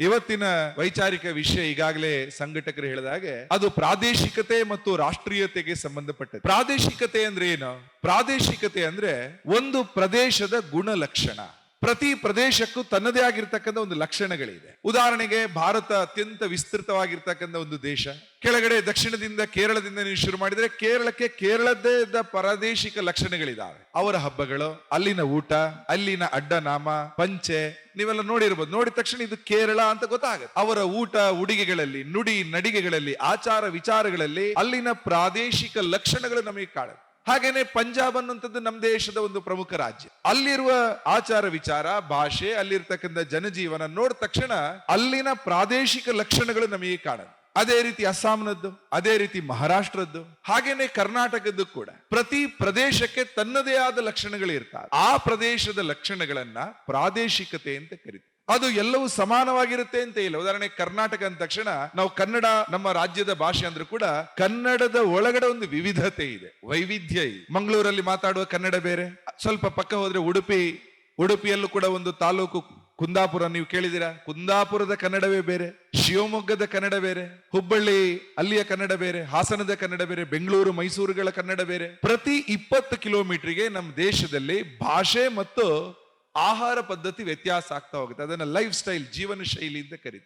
ಇವತ್ತಿನ ವೈಚಾರಿಕ ವಿಷಯ ಈಗಾಗಲೇ ಸಂಘಟಕರು ಹೇಳಿದ ಹಾಗೆ ಅದು ಪ್ರಾದೇಶಿಕತೆ ಮತ್ತು ರಾಷ್ಟ್ರೀಯತೆಗೆ ಸಂಬಂಧಪಟ್ಟದ್ದು. ಪ್ರಾದೇಶಿಕತೆ ಅಂದ್ರೆ ಏನು? ಪ್ರಾದೇಶಿಕತೆ ಅಂದ್ರೆ ಒಂದು ಪ್ರದೇಶದ ಗುಣಲಕ್ಷಣ. ಪ್ರತಿ ಪ್ರದೇಶಕ್ಕೂ ತನ್ನದೇ ಆಗಿರ್ತಕ್ಕಂಥ ಒಂದು ಲಕ್ಷಣಗಳಿದೆ. ಉದಾಹರಣೆಗೆ ಭಾರತ ಅತ್ಯಂತ ವಿಸ್ತೃತವಾಗಿರ್ತಕ್ಕಂಥ ಒಂದು ದೇಶ. ಕೆಳಗಡೆ ದಕ್ಷಿಣದಿಂದ ಕೇರಳದಿಂದ ನೀವು ಶುರು ಮಾಡಿದ್ರೆ ಕೇರಳಕ್ಕೆ ಕೇರಳದ್ದೇ ಪ್ರಾದೇಶಿಕ ಲಕ್ಷಣಗಳಿದಾವೆ. ಅವರ ಹಬ್ಬಗಳು, ಅಲ್ಲಿನ ಊಟ, ಅಲ್ಲಿನ ಅಡ್ಡನಾಮ, ಪಂಚೆ ನೀವೆಲ್ಲ ನೋಡಿರ್ಬೋದು. ನೋಡಿದ ತಕ್ಷಣ ಇದು ಕೇರಳ ಅಂತ ಗೊತ್ತಾಗುತ್ತೆ. ಅವರ ಊಟ, ಉಡುಗೆಗಳಲ್ಲಿ, ನುಡಿ ನಡಿಗೆಗಳಲ್ಲಿ, ಆಚಾರ ವಿಚಾರಗಳಲ್ಲಿ ಅಲ್ಲಿನ ಪ್ರಾದೇಶಿಕ ಲಕ್ಷಣಗಳು ನಮಗೆ ಕಾಣುತ್ತೆ. ಹಾಗೇನೆ ಪಂಜಾಬ್ ಅನ್ನುವಂಥದ್ದು ನಮ್ಮ ದೇಶದ ಒಂದು ಪ್ರಮುಖ ರಾಜ್ಯ. ಅಲ್ಲಿರುವ ಆಚಾರ ವಿಚಾರ, ಭಾಷೆ, ಅಲ್ಲಿರ್ತಕ್ಕಂಥ ಜನಜೀವನ ನೋಡಿದ ತಕ್ಷಣ ಅಲ್ಲಿನ ಪ್ರಾದೇಶಿಕ ಲಕ್ಷಣಗಳು ನಮಗೆ ಕಾಣುತ್ತೆ. ಅದೇ ರೀತಿ ಅಸ್ಸಾಂನದ್ದು, ಅದೇ ರೀತಿ ಮಹಾರಾಷ್ಟ್ರದ್ದು, ಹಾಗೇನೆ ಕರ್ನಾಟಕದ್ದು ಕೂಡ ಪ್ರತಿ ಪ್ರದೇಶಕ್ಕೆ ತನ್ನದೇ ಆದ ಲಕ್ಷಣಗಳು ಇರ್ತವೆ. ಆ ಪ್ರದೇಶದ ಲಕ್ಷಣಗಳನ್ನ ಪ್ರಾದೇಶಿಕತೆ ಅಂತ ಕರೀತಾರೆ. ಅದು ಎಲ್ಲವೂ ಸಮಾನವಾಗಿರುತ್ತೆ ಅಂತ ಇಲ್ಲ. ಉದಾಹರಣೆ ಕರ್ನಾಟಕ ಅಂದ ತಕ್ಷಣ ನಾವು ಕನ್ನಡ ನಮ್ಮ ರಾಜ್ಯದ ಭಾಷೆ ಅಂದ್ರೂ ಕೂಡ ಕನ್ನಡದ ಒಳಗಡೆ ಒಂದು ವಿವಿಧತೆ ಇದೆ, ವೈವಿಧ್ಯ ಇದೆ. ಮಂಗಳೂರಲ್ಲಿ ಮಾತಾಡುವ ಕನ್ನಡ ಬೇರೆ, ಸ್ವಲ್ಪ ಪಕ್ಕ ಹೋದ್ರೆ ಉಡುಪಿಯಲ್ಲೂ ಕೂಡ ಒಂದು ತಾಲೂಕು ಕುಂದಾಪುರ, ನೀವು ಕೇಳಿದಿರಾ? ಕುಂದಾಪುರದ ಕನ್ನಡವೇ ಬೇರೆ, ಶಿವಮೊಗ್ಗದ ಕನ್ನಡ ಬೇರೆ, ಹುಬ್ಬಳ್ಳಿ ಅಲ್ಲಿಯ ಕನ್ನಡ ಬೇರೆ, ಹಾಸನದ ಕನ್ನಡ ಬೇರೆ, ಬೆಂಗಳೂರು ಮೈಸೂರುಗಳ ಕನ್ನಡ ಬೇರೆ. ಪ್ರತಿ 20 ಕಿಲೋಮೀಟರ್ಗೆ ನಮ್ಮ ದೇಶದಲ್ಲಿ ಭಾಷೆ ಮತ್ತು ಆಹಾರ ಪದ್ಧತಿ ವ್ಯತ್ಯಾಸ ಆಗ್ತಾ ಹೋಗುತ್ತೆ. ಅದನ್ನ ಲೈಫ್ ಸ್ಟೈಲ್, ಜೀವನ ಶೈಲಿ ಅಂತ ಕರಿತೀವಿ.